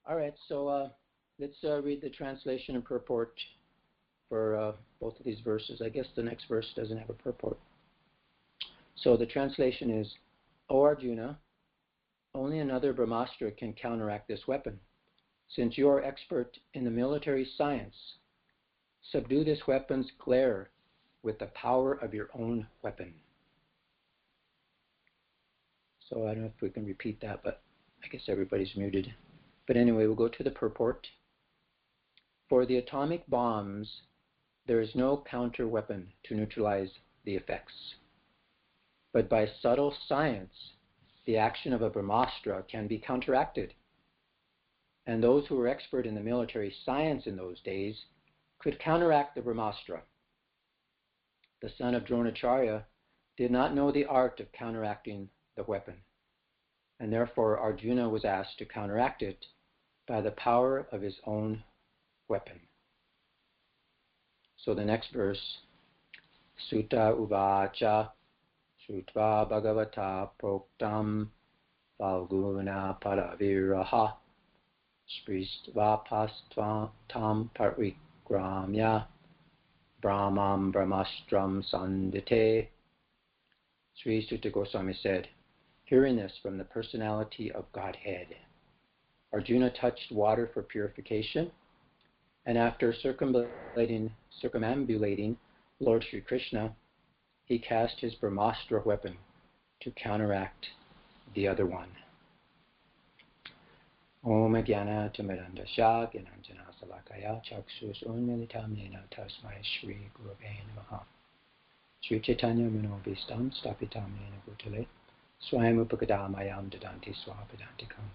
All right, so let's read the translation and purport for both of these verses. I guess the next verse doesn't have a purport. So the translation is, O Arjuna, only another brahmāstra can counteract this weapon. Since you are expert in the military science, subdue this weapon's glare with the power of your own weapon. So I don't know if we can repeat that, but I guess everybody's muted. But anyway, we'll go to the purport. For the atomic bombs, there is no counter weapon to neutralize the effects. But by subtle science, the action of a brahmāstra can be counteracted. And those who were expert in the military science in those days could counteract the brahmāstra. The son of Dronacharya did not know the art of counteracting the weapon, and therefore Arjuna was asked to counteract it by the power of his own weapon. So the next verse, Sutta uvacha Shrutva Bhagavata Proktam Falguna Paraviraha Spristva Tam Parikramya Brahmam Brahmastram Sandite. Śrī Sūta Gosvāmī said, hearing this from the Personality of Godhead, Arjuna touched water for purification, and after circumambulating Lord Śrī Kṛṣṇa, he cast his brahmāstra weapon to counteract the other one. Om Jnana Timirandasya Gyananjana Salakaya Chakshus Unmilitam Yena Tasmai Shri Gurave Namaha Shri Chaitanya Manobhistam Stapitam Yena Bhutale Swayam Upakadamayam Dadanti Swapadantikam.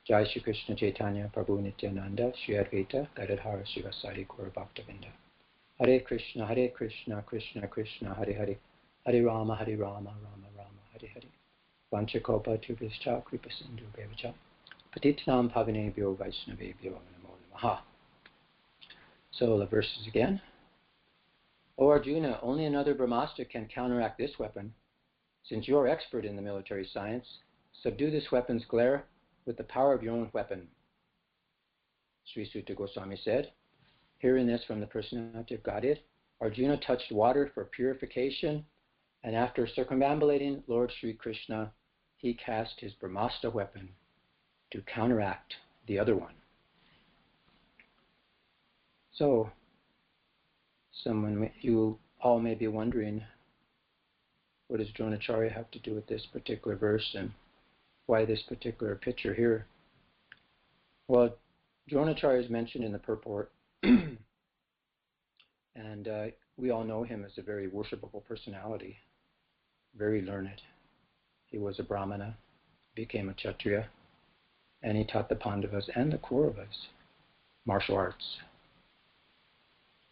Jai Shri Krishna Chaitanya Prabhu Nityananda Shri Advaita Gadadhara Srivasari Gaura Bhaktavinda. Hare Krishna Krishna Krishna Hare Hare Hare Rama Rama Rama Hare Hare Vanchakopa Tubhischa Kripa Sindhu Bevacha Patitnam Pavanebhyo Vaishnavebhyo Namo Namaha. So the verses again. O Arjuna, only another brahmāstra can counteract this weapon. Since you are expert in the military science, subdue this weapon's glare with the power of your own weapon. Śrī Sūta Gosvāmī said, hearing this from the Personality of Godhead, Arjuna touched water for purification, and after circumambulating Lord Śrī Kṛṣṇa, he cast his brahmāstra weapon to counteract the other one. So, you all may be wondering, what does Dronacharya have to do with this particular verse, and why this particular picture here? Well, Dronacharya is mentioned in the purport, and we all know him as a very worshipable personality, very learned. He was a brahmana, became a kshatriya, and he taught the Pandavas and the Kauravas martial arts.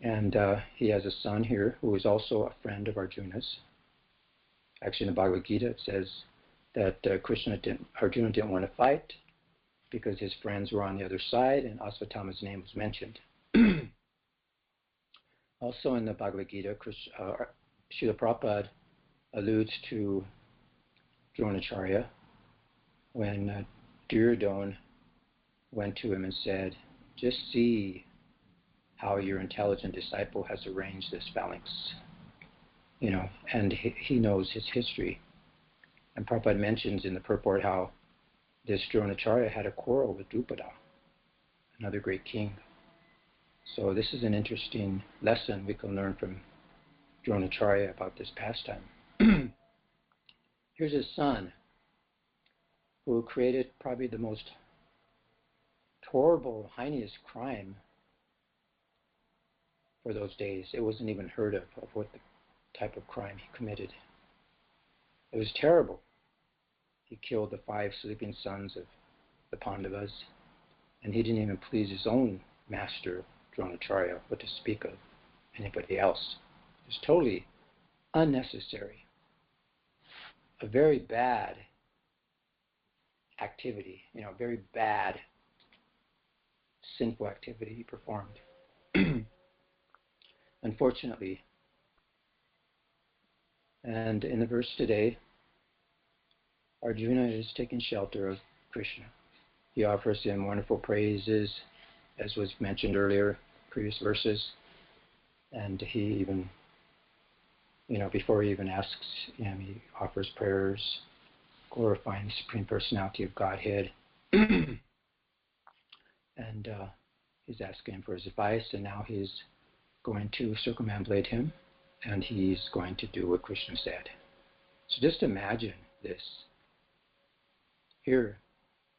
And he has a son here who is also a friend of Arjuna's. Actually, in the Bhagavad Gita it says that Arjuna didn't want to fight because his friends were on the other side, and Asvatthama's name was mentioned. Also in the Bhagavad Gita, Srila Prabhupada alludes to Dronacharya when Duryodhana went to him and said, just see how your intelligent disciple has arranged this phalanx. And he knows his history. And Prabhupada mentions in the purport how this Dronacharya had a quarrel with Drupada, another great king. So this is an interesting lesson we can learn from Dronacharya about this pastime. Here's his son, who created probably the most horrible, heinous crime for those days. It wasn't even heard of what the type of crime he committed. It was terrible. He killed the 5 sleeping sons of the Pandavas, and he didn't even please his own master, Dronacharya, what to speak of anybody else. It was totally unnecessary. A very bad activity, very bad, sinful activity he performed. Unfortunately. And in the verse today, Arjuna is taking shelter of Krishna. he offers him wonderful praises, as was mentioned earlier, previous verses. And he even, before he even asks him, he offers prayers glorifying the Supreme Personality of Godhead. And he's asking him for his advice, and now he's going to circumambulate him, and he's going to do what Krishna said. So just imagine this. Here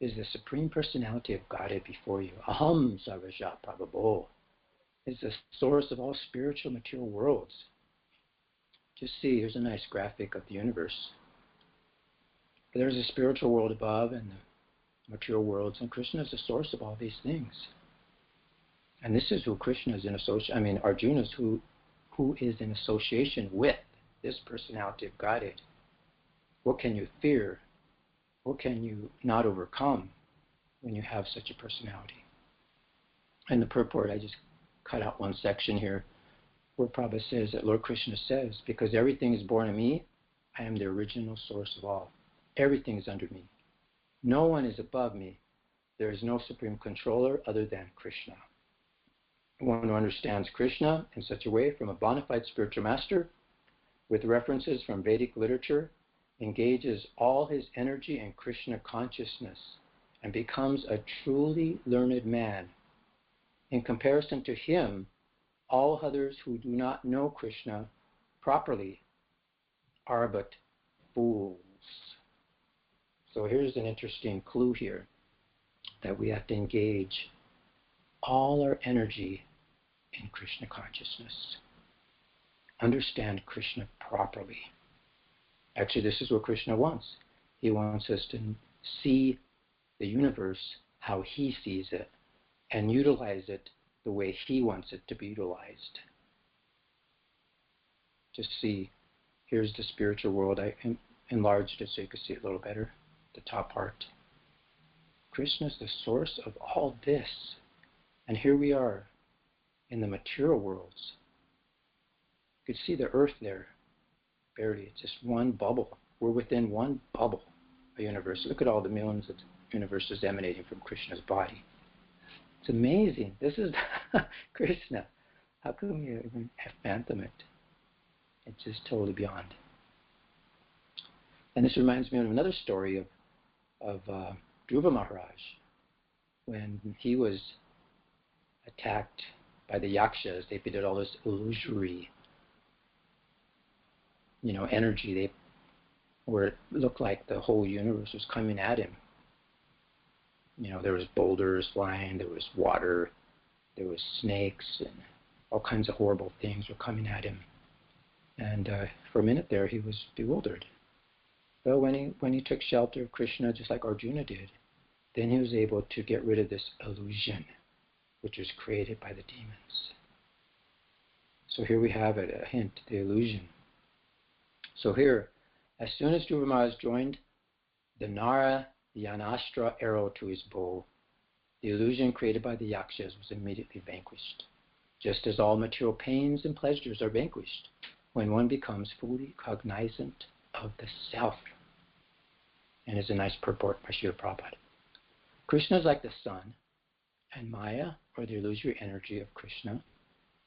is the Supreme Personality of Godhead before you. Aham sarvasya prabhavo. It's the source of all spiritual material worlds. Just see, here's a nice graphic of the universe. There's a spiritual world above and the material worlds, and Krishna is the source of all these things. And this is who Krishna is in association. Arjuna is who is in association with this personality of Godhead. What can you fear? What can you not overcome when you have such a personality? In the purport, I just cut out one section here where Prabhupada says that Lord Krishna says, because everything is born of me, I am the original source of all. Everything is under me. No one is above me. There is no supreme controller other than Krishna. One who understands Krishna in such a way from a bona fide spiritual master, with references from Vedic literature, engages all his energy in Krishna consciousness and becomes a truly learned man. In comparison to him, all others who do not know Krishna properly are but fools. So here's an interesting clue here, that we have to engage all our energy in Krishna consciousness. Understand Krishna properly. Actually, this is what Krishna wants. He wants us to see the universe how he sees it and utilize it the way he wants it to be utilized. Just see, here's the spiritual world. I enlarged it so you can see it a little better, the top part. Krishna is the source of all this. And here we are in the material worlds. You could see the earth there, barely. It's just one bubble. We're within one bubble, a universe. Look at all the millions of universes emanating from Krishna's body. It's amazing. This is Krishna. How come you even fathom it? It's just totally beyond. And this reminds me of another story of Dhruva Maharaj, when he was attacked by the yakshas. They did all this illusory, energy. Where it looked like the whole universe was coming at him. There was boulders flying, there was water, there was snakes, and all kinds of horrible things were coming at him. And for a minute there, he was bewildered. But when he took shelter of Krishna, just like Arjuna did, then he was able to get rid of this illusion, which was created by the demons. So here we have it, a hint, the illusion. So here, as soon as Dhruva Maharaj joined the Narayanastra arrow to his bow, the illusion created by the yakshas was immediately vanquished, just as all material pains and pleasures are vanquished when one becomes fully cognizant of the self. And it's a nice purport by Srila Prabhupada. Krishna is like the sun, and Maya, or the illusory energy of Krishna,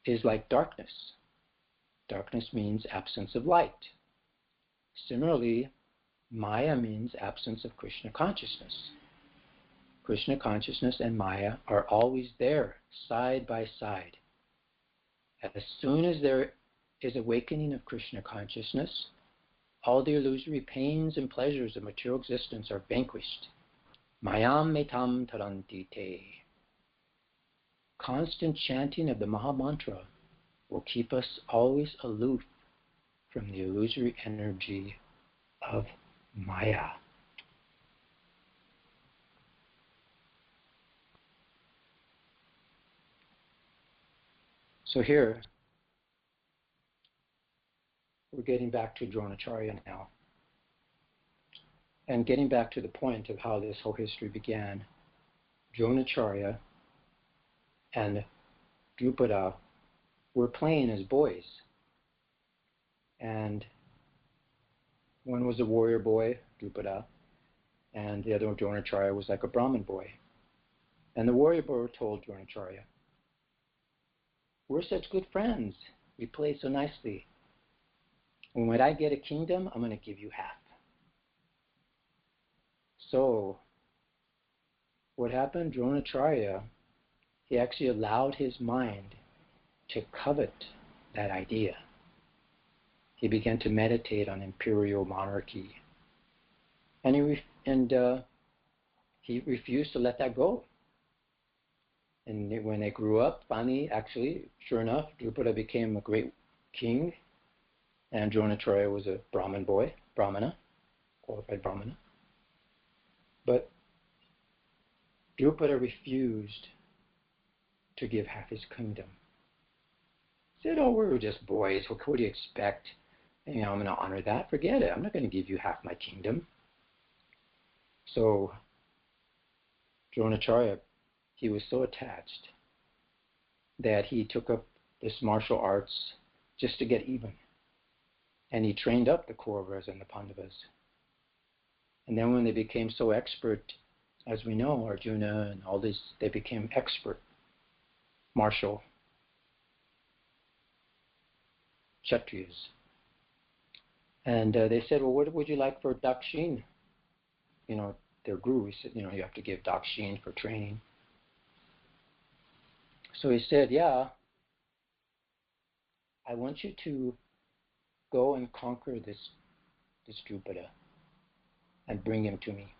is like darkness. Darkness means absence of light. Similarly, Maya means absence of Krishna consciousness. Krishna consciousness and Maya are always there, side by side. As soon as there is awakening of Krishna consciousness, all the illusory pains and pleasures of material existence are vanquished. Mayam metam taranti te. Constant chanting of the Maha Mantra will keep us always aloof from the illusory energy of Maya. So here, we're getting back to Dronacharya now. And getting back to the point of how this whole history began, Dronacharya and Drupada were playing as boys. And one was a warrior boy, Drupada, and the other Dronacharya was like a Brahmin boy. And the warrior boy told Dronacharya, we're such good friends. We play so nicely. And when I get a kingdom, I'm going to give you half. So, what happened? Dronacharya, he actually allowed his mind to covet that idea. He began to meditate on imperial monarchy. And he refused to let that go. And when they grew up, finally, actually, sure enough, Drupada became a great king, and Dronacharya was a Brahmin boy, qualified Brahmana. But Drupada refused to give half his kingdom. He said, oh, we're just boys, what do you expect? I'm going to honor that. Forget it. I'm not going to give you half my kingdom. So Dronacharya, he was so attached that he took up this martial arts just to get even. And he trained up the Kauravas and the Pandavas. And then when they became so expert, as we know, Arjuna and all this, they became expert martial Kshatriyas. And they said, well, what would you like for dakshin? Their guru said, you have to give dakshin for training. So he said, yeah, I want you to go and conquer this Drupada and bring him to me.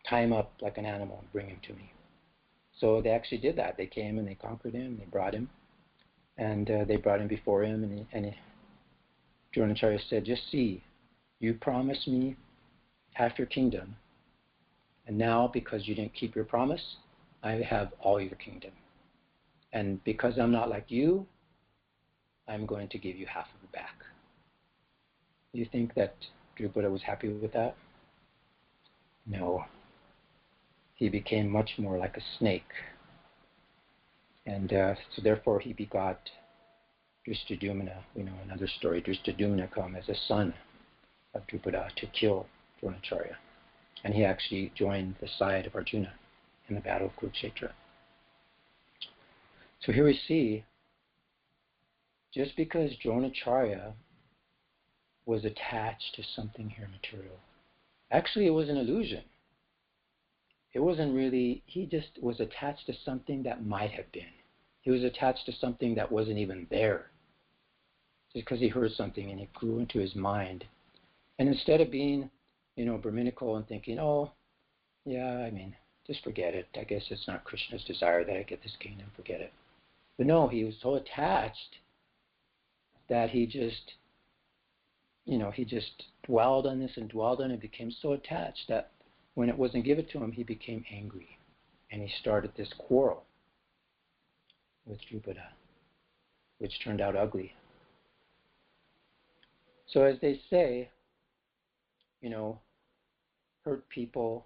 Tie him up like an animal and bring him to me. So they actually did that. They came and they conquered him, they brought him, and they brought him before him, and Dronacharya said, just see, you promised me half your kingdom, and now because you didn't keep your promise, I have all your kingdom. And because I'm not like you, I'm going to give you half of it back. You think that Drupada was happy with that? No. He became much more like a snake. And so therefore he begot Drishtadyumna. We know another story. Drishtadyumna came as a son of Drupada to kill Dronacharya. And he actually joined the side of Arjuna in the battle of Kurukshetra. So here we see, just because Dronacharya was attached to something here material, actually it was an illusion. It wasn't really, he just was attached to something that might have been. He was attached to something that wasn't even there. Just because he heard something and it grew into his mind. And instead of being, Brahminical and thinking, oh, yeah, just forget it. I guess it's not Krishna's desire that I get this kingdom, forget it. But no, he was so attached that he just dwelled on this and dwelled on it, became so attached that when it wasn't given to him, he became angry. And he started this quarrel with Drupada, which turned out ugly. So as they say, hurt people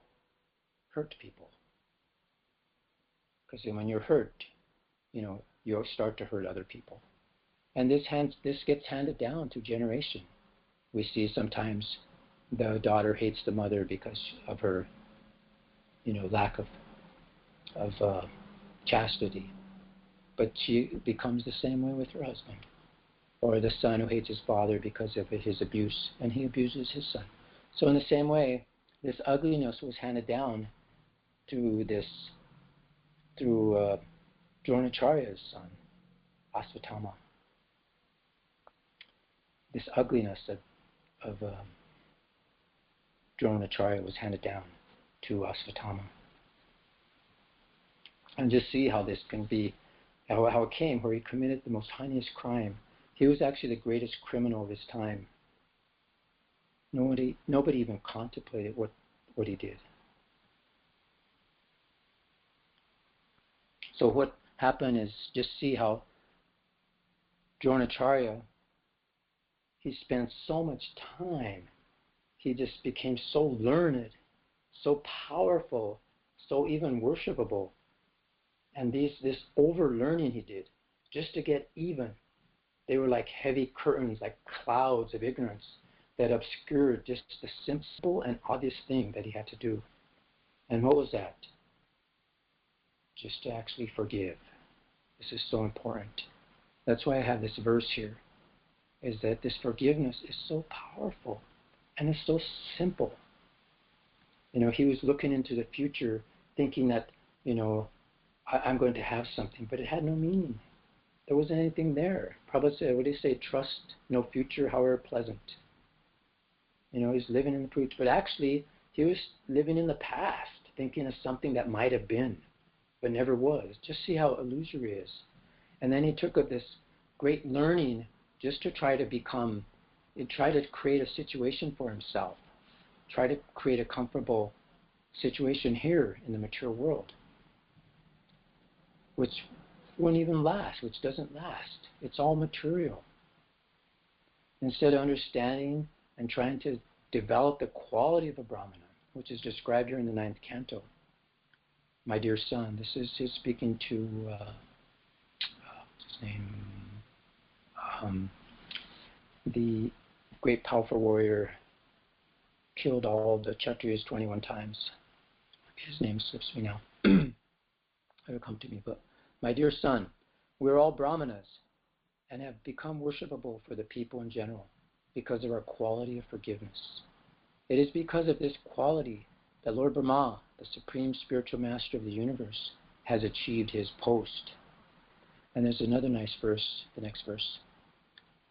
hurt people. Because when you're hurt, you'll start to hurt other people. And this gets handed down to generation. We see sometimes the daughter hates the mother because of her, lack of chastity. But she becomes the same way with her husband. Or the son who hates his father because of his abuse, and he abuses his son. So in the same way, this ugliness was handed down through Dronacharya's son, Asvatthama. This ugliness of Dronacharya was handed down to Asvatthama. And just see how this can be, how it came, where he committed the most heinous crime. He was actually the greatest criminal of his time. Nobody even contemplated what he did. So what happened is, just see how Dronacharya, he spent so much time. He just became so learned, so powerful, so even worshipable. And this over-learning he did, just to get even. They were like heavy curtains, like clouds of ignorance that obscured just the simple and obvious thing that he had to do. And what was that? Just to actually forgive. This is so important. That's why I have this verse here, is that this forgiveness is so powerful and it's so simple. He was looking into the future thinking that, I'm going to have something, but it had no meaning. There wasn't anything there. Prabhupada said, what do you say? Trust no future, however pleasant. He's living in the future, but actually he was living in the past, thinking of something that might have been, but never was. Just see how illusory it is. And then he took up this great learning just to try to create a situation for himself, try to create a comfortable situation here in the material world, which wouldn't even last, which doesn't last. It's all material. Instead of understanding and trying to develop the quality of a brahmana, which is described here in the 9th canto. My dear son, this is his speaking to, what's his name? The great powerful warrior killed all the Kshatriyas 21 times. His name slips me now. It'll come to me. But my dear son, we're all brahmanas and have become worshipable for the people in general because of our quality of forgiveness. It is because of this quality that Lord Brahma, the supreme spiritual master of the universe, has achieved his post. And there's another nice verse, the next verse.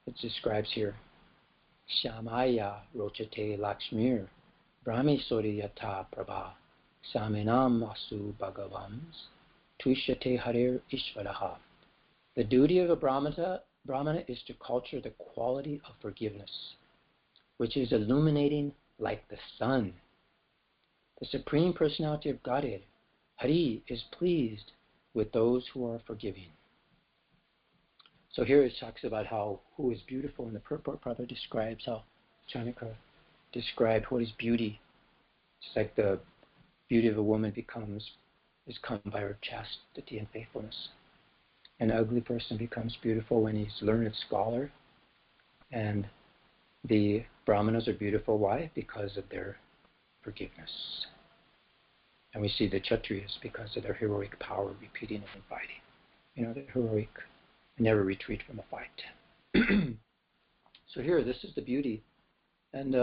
It describes here, Shamaya rochate lakshmir brahmisori yata prabha saminam asu bhagavams tuishate harir ishvaraha. The duty of a brahmana is to culture the quality of forgiveness, which is illuminating like the sun. The Supreme Personality of Godhead, Hari, is pleased with those who are forgiving. So here it talks about who is beautiful, and the purport probably describes how Chanakya described what is beauty. It's like the beauty of a woman is come by her chastity and faithfulness. An ugly person becomes beautiful when he's a learned scholar, and the brahmanas are beautiful. Why? Because of their forgiveness. And we see the Kshatriyas because of their heroic power, repeating and fighting. They're heroic, never retreat from a fight. So here, this is the beauty. And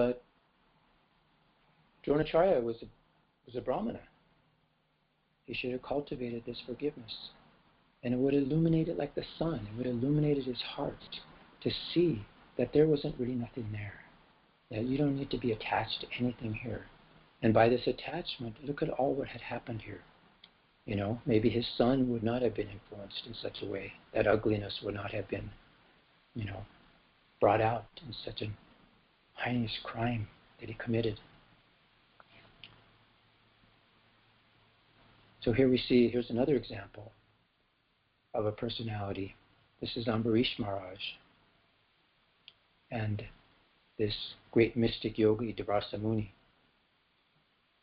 Dronacharya was a brahmana. He should have cultivated this forgiveness. And it would illuminate it like the sun. It would illuminate his heart to see that there wasn't really nothing there. That you don't need to be attached to anything here. And by this attachment, look at all what had happened here. Maybe his son would not have been influenced in such a way. That ugliness would not have been, brought out in such a heinous crime that he committed. So here we see, here's another example of a personality. This is Ambarish Maharaj. And this great mystic yogi, Davrasa Muni.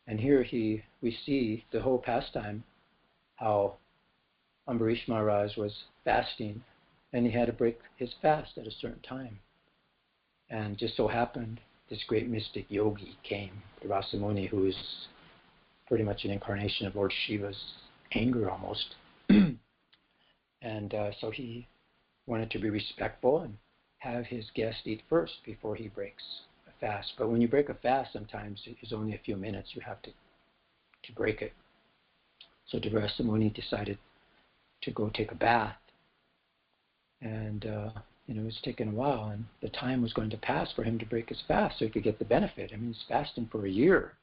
And here we see the whole pastime, how Ambarish Maharaj was fasting, and he had to break his fast at a certain time. And just so happened, this great mystic yogi came, Davrasa Muni, who is pretty much an incarnation of Lord Shiva's anger almost. And so he wanted to be respectful and have his guest eat first before he breaks a fast. But when you break a fast, sometimes it's only a few minutes you have to break it. So Davrasa Muni decided to go take a bath. And it was taking a while, and the time was going to pass for him to break his fast so he could get the benefit. He's fasting for a year.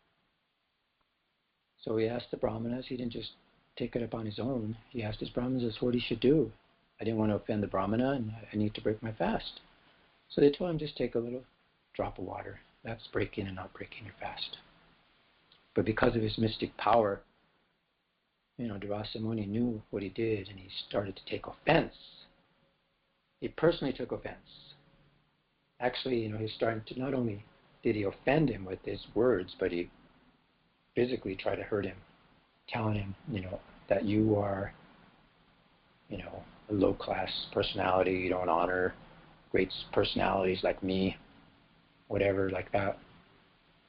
So he asked the brahmanas. He didn't just take it up on his own. He asked his brahmanas what he should do. I didn't want to offend the brahmana, and I need to break my fast. So they told him, just take a little drop of water. That's breaking and not breaking your fast. But because of his mystic power, Davrasa Muni knew what he did, and he started to take offense. He personally took offense. Actually, he's starting to, not only did he offend him with his words, but he physically tried to hurt him, telling him, that you are, a low-class personality, you don't honor great personalities like me, whatever, like that.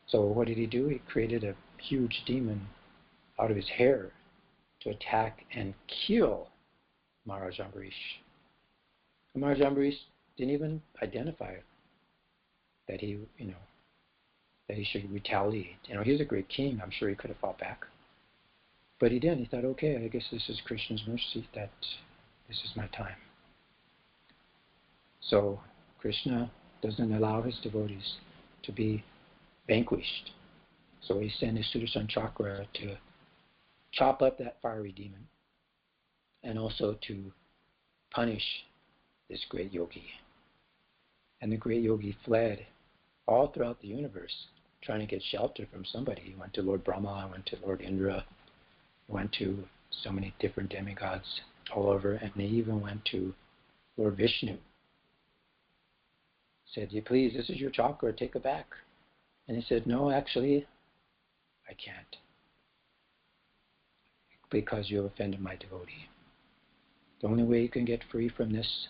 So what did he do? He created a huge demon out of his hair to attack and kill Maharaj Ambarish. And Maharaj Ambarish didn't even identify that he, that he should retaliate. He was a great king. I'm sure he could have fought back. But he didn't. He thought, okay, I guess this is Krishna's mercy, that this is my time. So Krishna doesn't allow his devotees to be vanquished. So he sent his Sudarshan Chakra to chop up that fiery demon and also to punish this great yogi. And the great yogi fled all throughout the universe trying to get shelter from somebody. He went to Lord Brahma, went to Lord Indra, went to so many different demigods all over, and he even went to Lord Vishnu. Said, please, this is your chakra, take it back. And he said, no, actually, I can't, because you have offended my devotee. The only way you can get free from this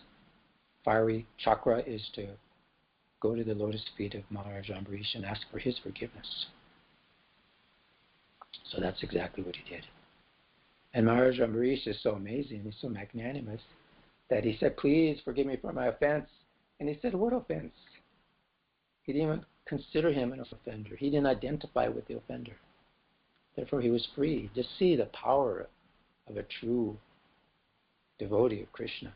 fiery chakra is to go to the lotus feet of Maharaj Ambarish and ask for his forgiveness. So that's exactly what he did. And Maharaj Ambarish is so amazing, he's so magnanimous, that he said, please forgive me for my offense. And he said, what offense? He didn't even consider him an offender. He didn't identify with the offender. Therefore, he was free. Just see the power of a true devotee of Krishna.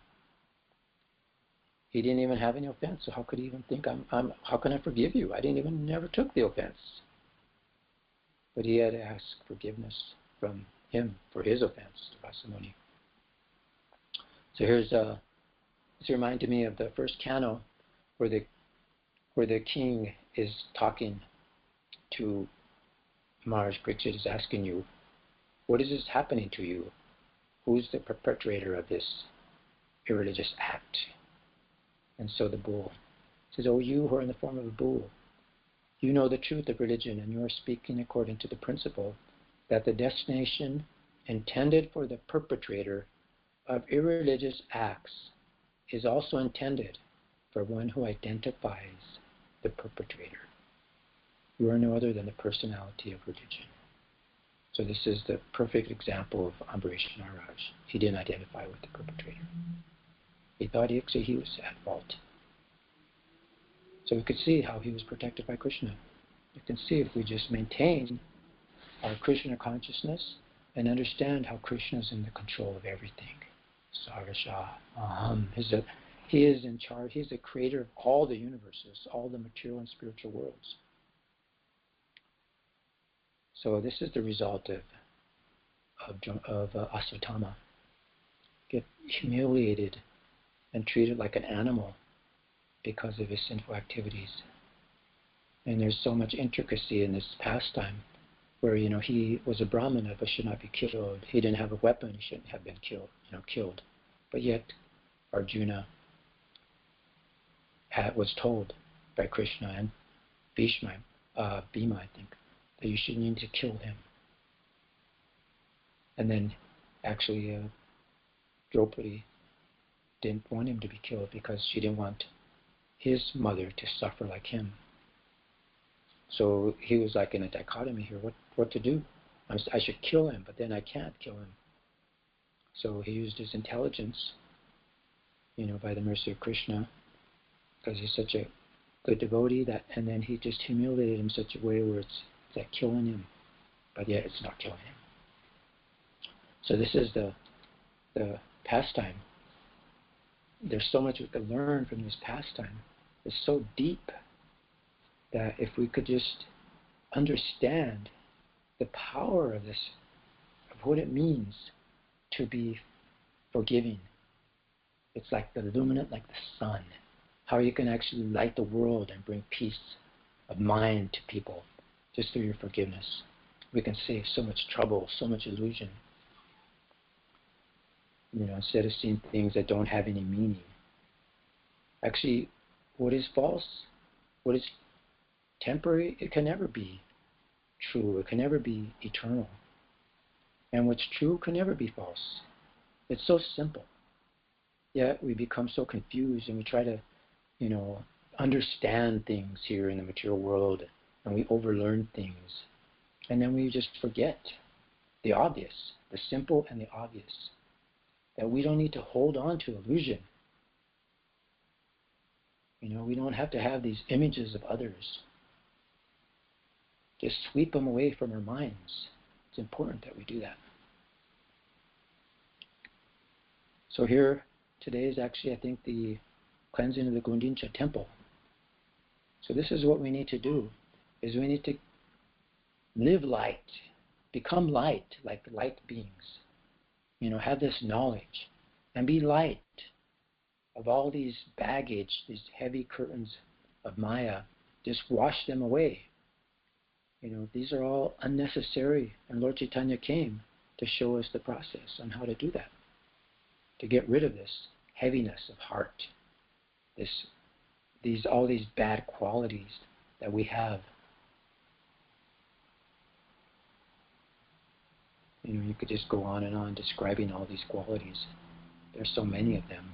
He didn't even have any offense, so how could he even think, how can I forgive you? I never took the offense. But he had to ask forgiveness from him for his offense to Vasamuni. So this reminded me of the first canto where the king is talking to Maharaj Pariksit, is asking you, what is this happening to you? Who's the perpetrator of this irreligious act? And so the bull says, oh, you who are in the form of a bull, you know the truth of religion, and you are speaking according to the principle that the destination intended for the perpetrator of irreligious acts is also intended for one who identifies the perpetrator. You are no other than the personality of religion. So this is the perfect example of Ambarish Maharaj. He didn't identify with the perpetrator. He thought actually he was at fault. So we could see how he was protected by Krishna. You can see if we just maintain our Krishna consciousness and understand how Krishna is in the control of everything. Sarvasha Aham. He is in charge. He's the creator of all the universes, all the material and spiritual worlds. So this is the result of Asvatthama. Get humiliated and treated like an animal because of his sinful activities. And there's so much intricacy in this pastime where, he was a brahmana but should not be killed. He didn't have a weapon, he shouldn't have been killed. But yet Arjuna was told by Krishna and Bhima, I think, that you should need to kill him. And then actually Draupadi didn't want him to be killed because she didn't want his mother to suffer like him. So he was like in a dichotomy here, what to do? I should kill him, but then I can't kill him. So he used his intelligence, by the mercy of Krishna, because he's such a good devotee, and then he just humiliated him in such a way where it's like killing him, but yet it's not killing him. So this is the pastime. There's so much we could learn from this pastime. It's so deep that if we could just understand the power of this, of what it means to be forgiving. It's like the luminant, like the sun. How you can actually light the world and bring peace of mind to people just through your forgiveness. We can save so much trouble, so much illusion. Instead of seeing things that don't have any meaning. Actually, what is false, what is temporary, it can never be true. It can never be eternal. And what's true can never be false. It's so simple. Yet we become so confused and we try to, understand things here in the material world, and we overlearn things. And then we just forget the obvious, the simple and the obvious. That we don't need to hold on to illusion. We don't have to have these images of others. Just sweep them away from our minds. It's important that we do that. So here, today is actually, I think, the cleansing of the Gundincha temple. So this is what we need to do, is we need to live light, become light, like light beings. Have this knowledge, and be light of all these baggage, these heavy curtains of Maya. Just wash them away. These are all unnecessary, and Lord Chaitanya came to show us the process on how to do that, to get rid of this heaviness of heart, all these bad qualities that we have. You could just go on and on describing all these qualities. There's so many of them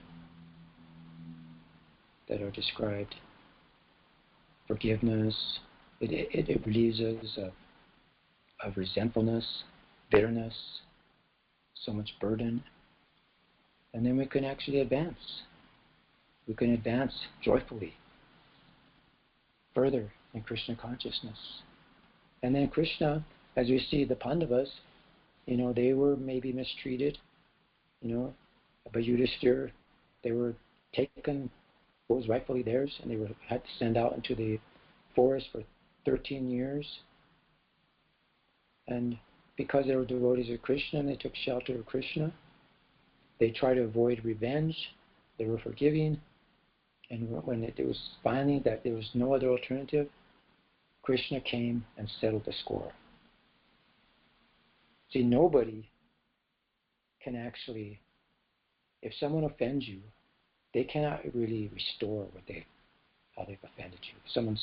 that are described. Forgiveness, it relieves us of resentfulness, bitterness, so much burden. And then we can actually advance. We can advance joyfully further in Krishna consciousness. And then Krishna, as we see the Pandavas, they were maybe mistreated, by Yudhishthira. They were taken what was rightfully theirs, and they had to send out into the forest for 13 years. And because they were devotees of Krishna and they took shelter of Krishna, they tried to avoid revenge. They were forgiving. And when it was finally that there was no other alternative, Krishna came and settled the score. See, nobody can actually, if someone offends you, they cannot really restore how they've offended you. If someone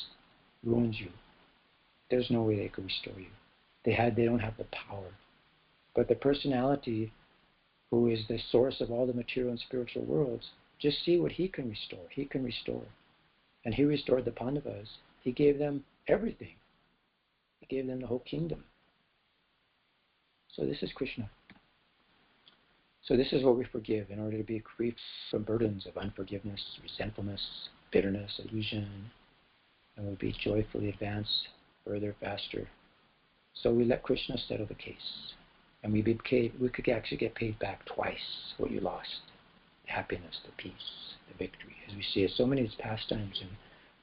ruins you, there's no way they could restore you. They don't have the power. But the personality, who is the source of all the material and spiritual worlds, just see what he can restore. He can restore. And he restored the Pandavas. He gave them everything. He gave them the whole kingdom. So this is Krishna. So this is what we forgive in order to be free from burdens of unforgiveness, resentfulness, bitterness, illusion, and we'll be joyfully advance further, faster. So we let Krishna settle the case. And we could actually get paid back twice what you lost. The happiness, the peace, the victory. As we see so many pastimes in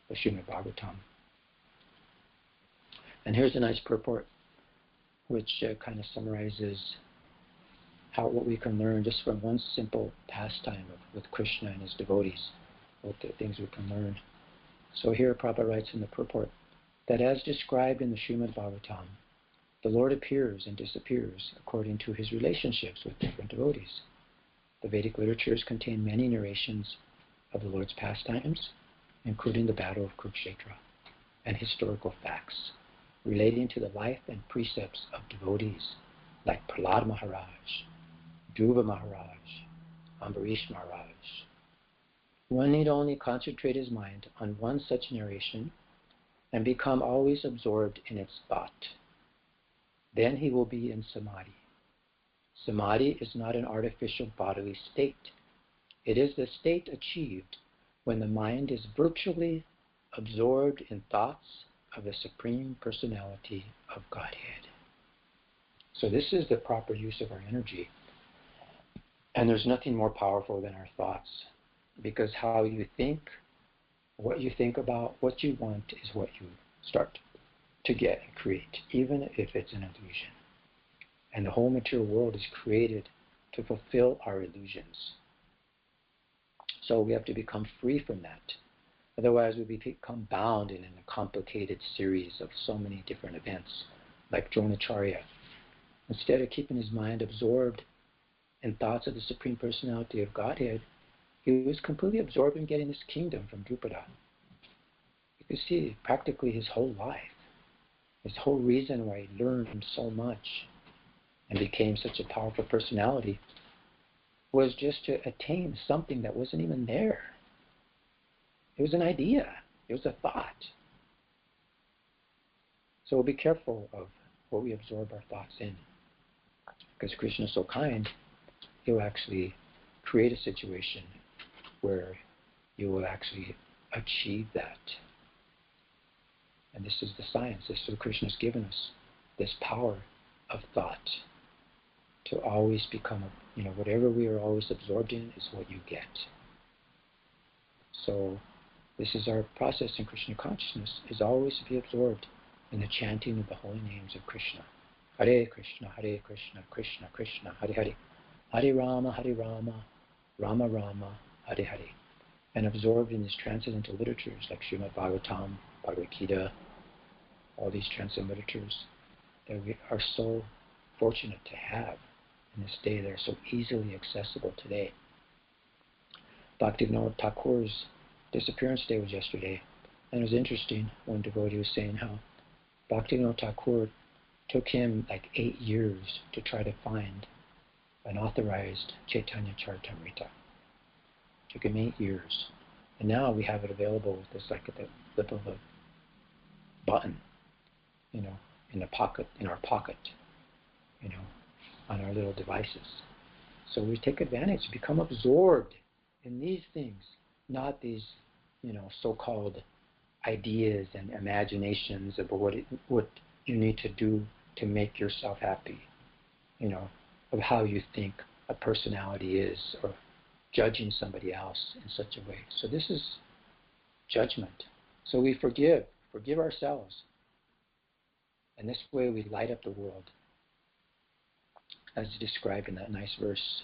the Srimad Bhagavatam. And here's a nice purport which kind of summarizes what we can learn just from one simple pastime with Krishna and his devotees, what the things we can learn. So here Prabhupada writes in the purport that as described in the Srimad Bhagavatam, the Lord appears and disappears according to his relationships with different devotees. The Vedic literatures contain many narrations of the Lord's pastimes, including the Battle of Kurukshetra, and historical facts relating to the life and precepts of devotees like Prahlad Maharaj, Dhruva Maharaj, Ambarish Maharaj. One need only concentrate his mind on one such narration and become always absorbed in its thought. Then he will be in samadhi. Samadhi is not an artificial bodily state. It is the state achieved when the mind is virtually absorbed in thoughts of the Supreme Personality of Godhead. So this is the proper use of our energy. And there's nothing more powerful than our thoughts, because how you think, what you think about, what you want is what you start to get and create, even if it's an illusion. And the whole material world is created to fulfill our illusions. So we have to become free from that. Otherwise we become bound in a complicated series of so many different events, like Dronacharya. Instead of keeping his mind absorbed in thoughts of the Supreme Personality of Godhead, he was completely absorbed in getting this kingdom from Drupada. You can see practically his whole life, his whole reason why he learned so much and became such a powerful personality was just to attain something that wasn't even there. It was an idea. It was a thought. So we'll be careful of what we absorb our thoughts in. because Krishna is so kind, He will actually create a situation where you will actually achieve that. And this is the science. This is what Krishna has given us, this power of thought to always become, whatever we are always absorbed in is what you get. So this is our process in Krishna consciousness, is always to be absorbed in the chanting of the holy names of Krishna. Hare Krishna, Krishna Krishna, Hare Hare. Hare Rama, Rama Rama, Hare Hare. And absorbed in these transcendental literatures like Srimad Bhagavatam, Bhagavad Gita, all these transcendental literatures that we are so fortunate to have in this day. They're so easily accessible today. Bhaktivinoda Thakur's disappearance day was yesterday, and it was interesting. One devotee was saying how Bhaktivinoda Thakur took him like 8 years to try to find an authorized Chaitanya Charitamrita. Took him 8 years. And now we have it available with this, like at the flip of a button, in our pocket, on our little devices. So we take advantage, become absorbed in these things, not these, so-called ideas and imaginations about what you need to do to make yourself happy, of how you think a personality is, or judging somebody else in such a way. So this is judgment. So we forgive ourselves. And this way we light up the world. As described in that nice verse,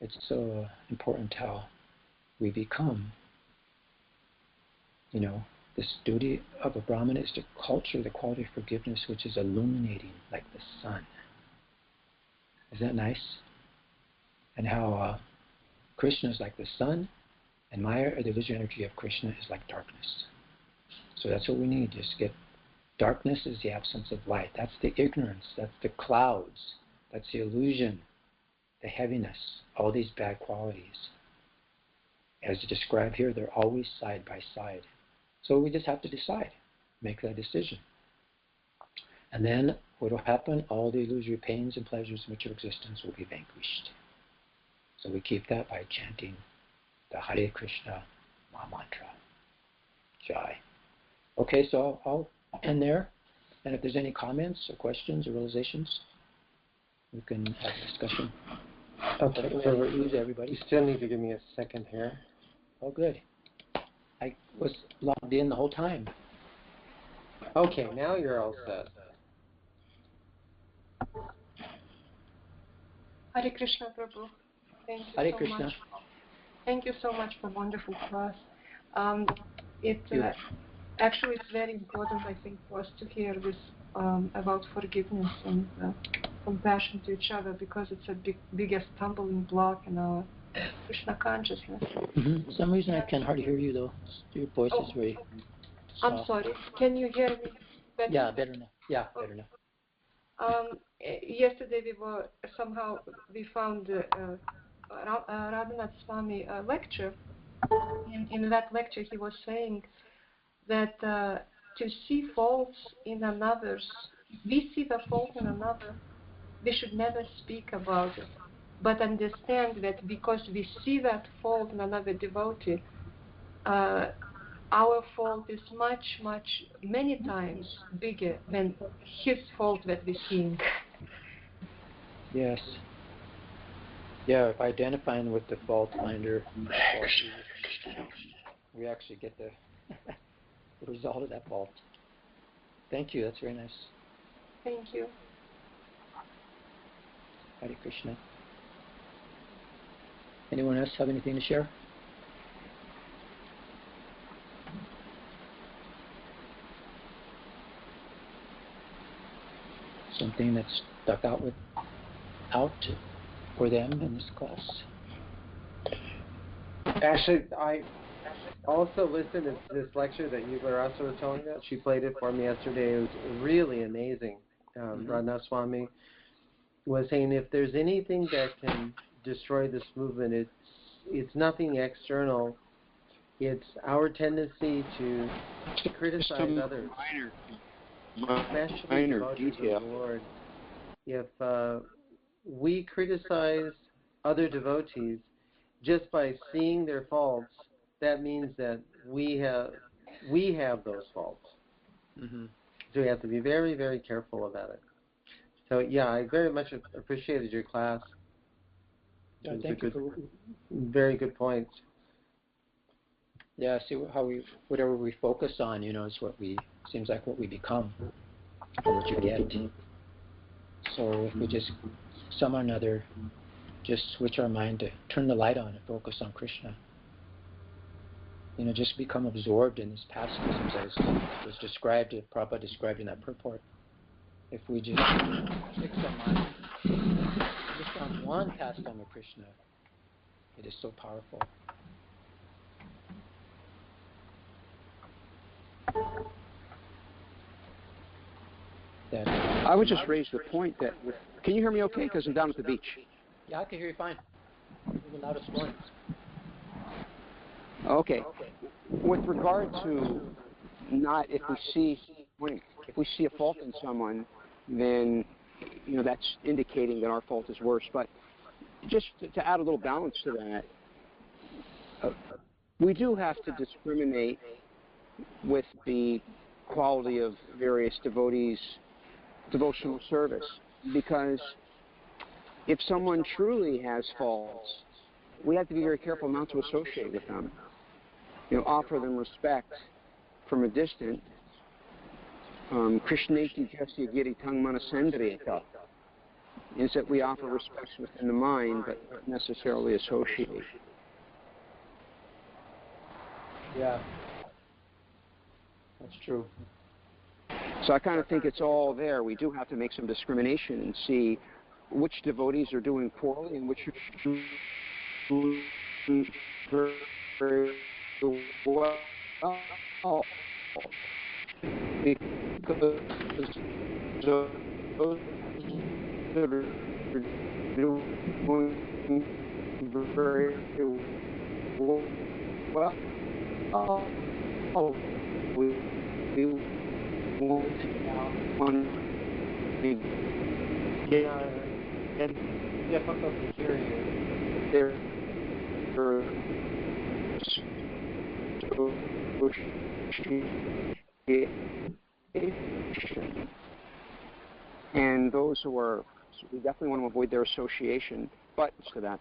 it's so important how we become, this duty of a Brahmana is to culture the quality of forgiveness which is illuminating like the sun. Isn't that nice? And how Krishna is like the sun, and Maya, or the illusory energy of Krishna, is like darkness. So that's what we need. Just get darkness is the absence of light. That's the ignorance. That's the clouds. That's the illusion, the heaviness, all these bad qualities. As described here, they're always side by side. So we just have to decide, make that decision. And then what will happen? All the illusory pains and pleasures of material existence will be vanquished. So we keep that by chanting the Hare Krishna Mahamantra. Jai. Okay, so I'll end there. And if there's any comments or questions or realizations, we can have a discussion. Okay, we'll lose everybody. You still need to give me a second here. Oh, good. I was logged in the whole time. Okay, now you're all set. Hare Krishna, Prabhu. Thank you Hare so Krishna. much. Thank you so much for wonderful class. Actually, it's very important, I think, for us to hear this about forgiveness and compassion to each other, because it's a biggest stumbling block in our Krishna consciousness. Mm-hmm. For some reason I can hardly hear you, though. Your voice is very soft. I'm sorry. Can you hear me better? Yeah, better now. Yeah, better now. Yesterday we found Radhanath Swami lecture. In that lecture he was saying that to see faults in another's, we see the fault in another, we should never speak about it, but understand that because we see that fault in another devotee, our fault is many times bigger than his fault that we're seeing. Yes. Yeah, by identifying with the fault finder, we actually get the result of that fault. Thank you, that's very nice. Thank you. Hare Krishna. Anyone else have anything to share? Something that stuck out for them in this class? Actually, I also listened to this lecture that you were also telling about. She played it for me yesterday. It was really amazing. Radhanath Swami was saying if there's anything that can destroy this movement, it's nothing external. It's our tendency to criticize others. Minor detail. Lord. we criticize other devotees just by seeing their faults, that means that we have those faults. Mm-hmm. So we have to be very, very careful about it. So yeah, I very much appreciated your class. Thank you. Very good points. Yeah, see how whatever we focus on, is seems like what we become, or what you get. So if we just some or another, just switch our mind to turn the light on and focus on Krishna. Just become absorbed in his pastimes as was described, Prabhupada described in that purport. If we just fix our mind just on one pastime of Krishna, it is so powerful. I would just raise the point that, can you hear me okay? Because I'm down at the beach. Yeah, I can hear you fine. You're the loudest one. Okay. With regard to if we see a fault in someone, then that's indicating that our fault is worse. But just to add a little balance to that, we do have to discriminate with the quality of various devotees' devotional service, because if someone truly has faults, we have to be very careful not to associate with them. Offer them respect from a distance. Krishneti jasya giri tang manasendriyata is that we offer respect within the mind, but not necessarily associate. Yeah, that's true. So I kind of think it's all there. We do have to make some discrimination and see which devotees are doing poorly and which are doing very well. Because those that are doing very well, we want to get difficult to hear you. And those who are, we definitely want to avoid their association. But to that,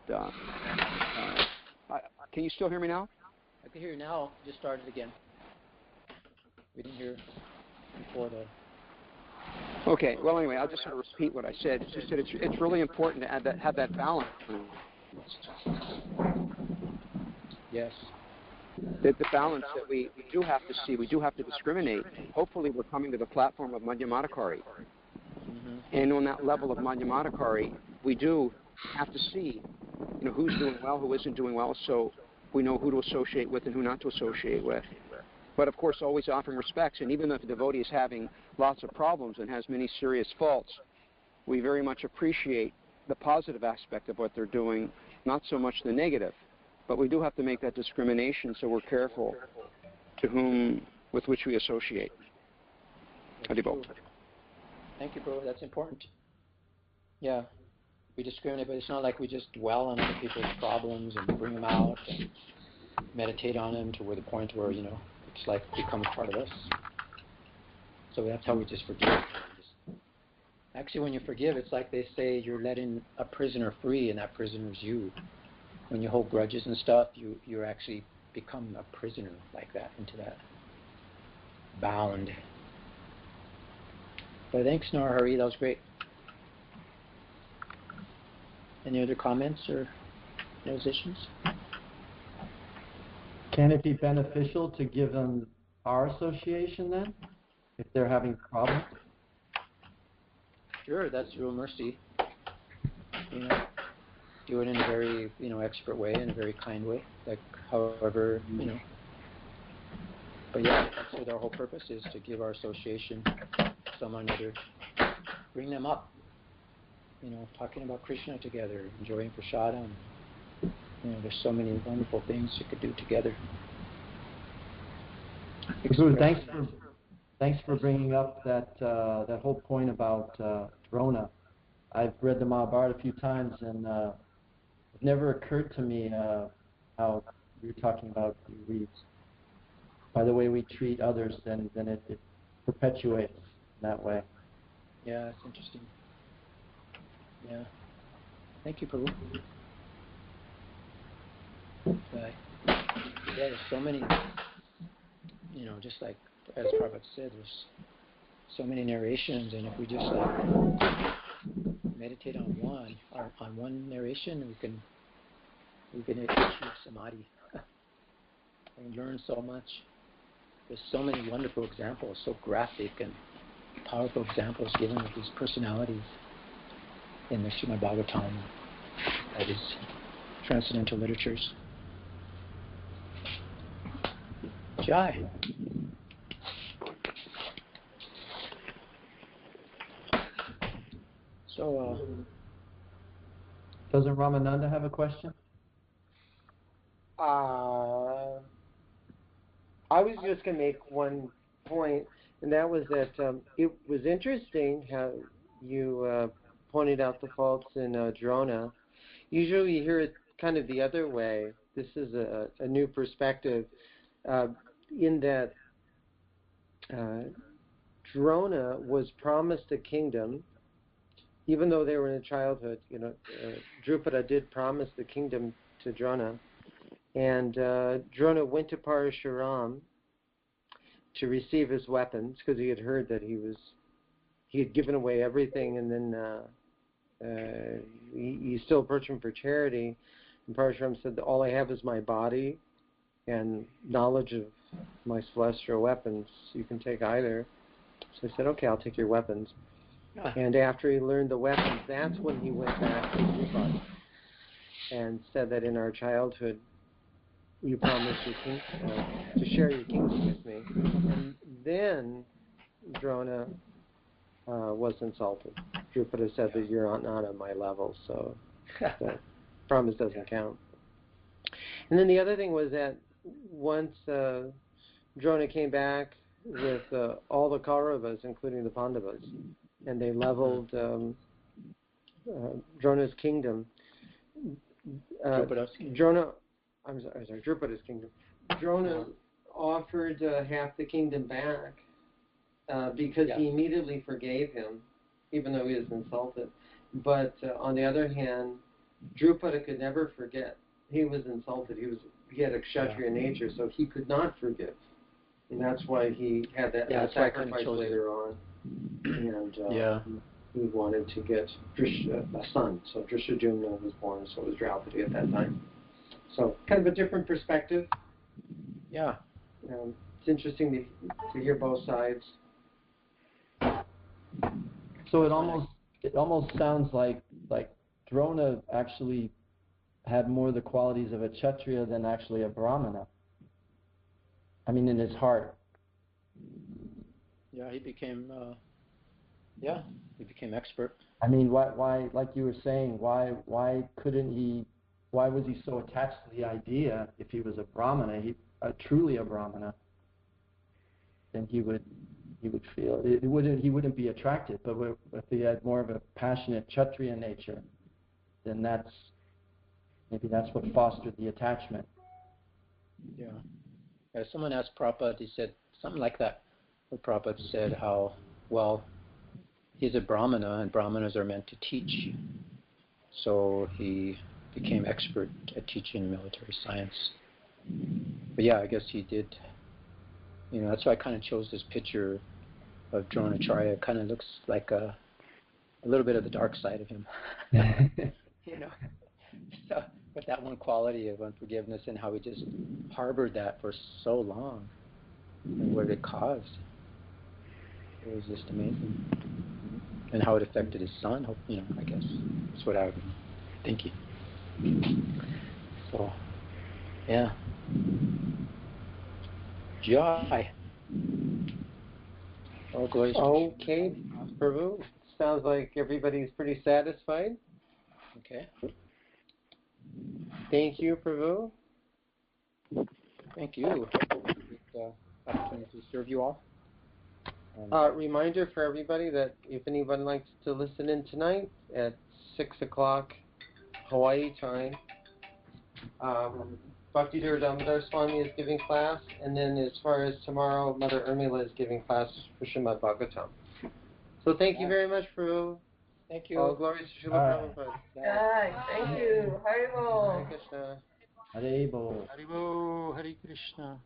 can you still hear me now? I can hear you now. Just started again. We didn't hear before the. Okay. Well, anyway, I'll just sort of repeat what I said. It's just that it's really important to have that balance. Yes. The balance that we do have to see, we do have to discriminate. Hopefully, we're coming to the platform of Madhyamadikari. Mm-hmm. And on that level of Madhyamadikari, we do have to see, who's doing well, who isn't doing well, so we know who to associate with and who not to associate with. But of course, always offering respects. And even if the devotee is having lots of problems and has many serious faults, we very much appreciate the positive aspect of what they're doing, not so much the negative. But we do have to make that discrimination, so we're careful with which we associate. Adibo. Thank you, bro. That's important. Yeah, we discriminate, but it's not like we just dwell on other people's problems and bring them out and meditate on them to the point where, it's like it becomes part of us. So that's how we just forgive. Actually, when you forgive, it's like they say you're letting a prisoner free, and that prisoner is you. When you hold grudges and stuff, you actually become a prisoner like that, into that bound. But thanks, Narahari. That was great. Any other comments or positions? Can it be beneficial to give them our association then, if they're having problems? Sure, that's real mercy. Do it in a very, expert way, in a very kind way. Like, however, But yeah, that's what our whole purpose is, to give our association someone another, bring them up. Talking about Krishna together, enjoying prasada. There's so many wonderful things you could do together. Guru, thanks for bringing up that whole point about Drona. I've read the Mahabharata a few times, and it never occurred to me how you're talking about by the way we treat others, then it perpetuates that way. Yeah, it's interesting. Yeah. Thank you, Prabhu. Yeah, there's so many, just like as Prabhupada said, there's so many narrations, and if we just meditate on one narration, we can achieve samadhi and learn so much. There's so many wonderful examples, so graphic and powerful examples given of these personalities in the Srimad Bhagavatam, that is, transcendental literatures. Jai. So, doesn't Ramananda have a question? I was just going to make one point, and that was that it was interesting how you pointed out the faults in Drona. Usually you hear it kind of the other way. This is a new perspective in that Drona was promised a kingdom, even though they were in childhood. Drupada did promise the kingdom to Drona, and Drona went to Parashuram to receive his weapons because he had heard that he had given away everything, and then he still approached him for charity. And Parashuram said, all I have is my body and knowledge of my celestial weapons. You can take either. So he said, okay, I'll take your weapons. And after he learned the weapons, that's when he went back to Drupada and said that in our childhood, you promised to share your kingdom with me. And then Drona was insulted. Drupada said that you're not on my level, so that promise doesn't count. And then the other thing was that once Drona came back with all the Kauravas, including the Pandavas, and they leveled Drona's kingdom. Drupada's kingdom. Drona offered half the kingdom back because he immediately forgave him, even though he was insulted. But on the other hand, Drupada could never forget. He was insulted. He had a kshatriya nature, so he could not forgive. And that's why he had that sacrifice later on. And he wanted to get a son. So Drishtadyumna was born, so was Draupadi at that time. So kind of a different perspective. Yeah. It's interesting to hear both sides. So it almost sounds like Drona actually had more of the qualities of a Kshatriya than actually a Brahmana. I mean, in his heart. Yeah, he became expert. I mean, why, like you were saying, why was he so attached to the idea? If he was a Brahmana, truly a Brahmana, then he would feel he wouldn't be attracted. But if he had more of a passionate Kshatriya nature, then maybe that's what fostered the attachment. Yeah. Someone asked Prabhupada, he said something like that. What Prabhupada said, how, well, he's a Brahmana, and Brahmanas are meant to teach. So he became expert at teaching military science. But yeah, I guess he did. That's why I kind of chose this picture of Dronacharya. It kind of looks like a little bit of the dark side of him. So, with that one quality of unforgiveness and how he just harbored that for so long and what it caused. It was just amazing. And how it affected his son, I guess. That's what I would be thinking. So, yeah. Jai. Oh, glory. Okay, Prabhu. Sounds like everybody's pretty satisfied. Okay. Thank you, Prabhu. Thank you. Opportunity to serve you all. Reminder for everybody that if anyone likes to listen in tonight at 6 o'clock Hawaii time, Bhaktivedanta Damodar Swami is giving class, and then as far as tomorrow, Mother Urmila is giving class for Srimad Bhagavatam. So thank you very much, Prabhu. Thank you. All glories to Srila Prabhupada. Right. Thank you. Hare Bol. Hare Krishna. Hare Bol. Haribo, Hare Krishna.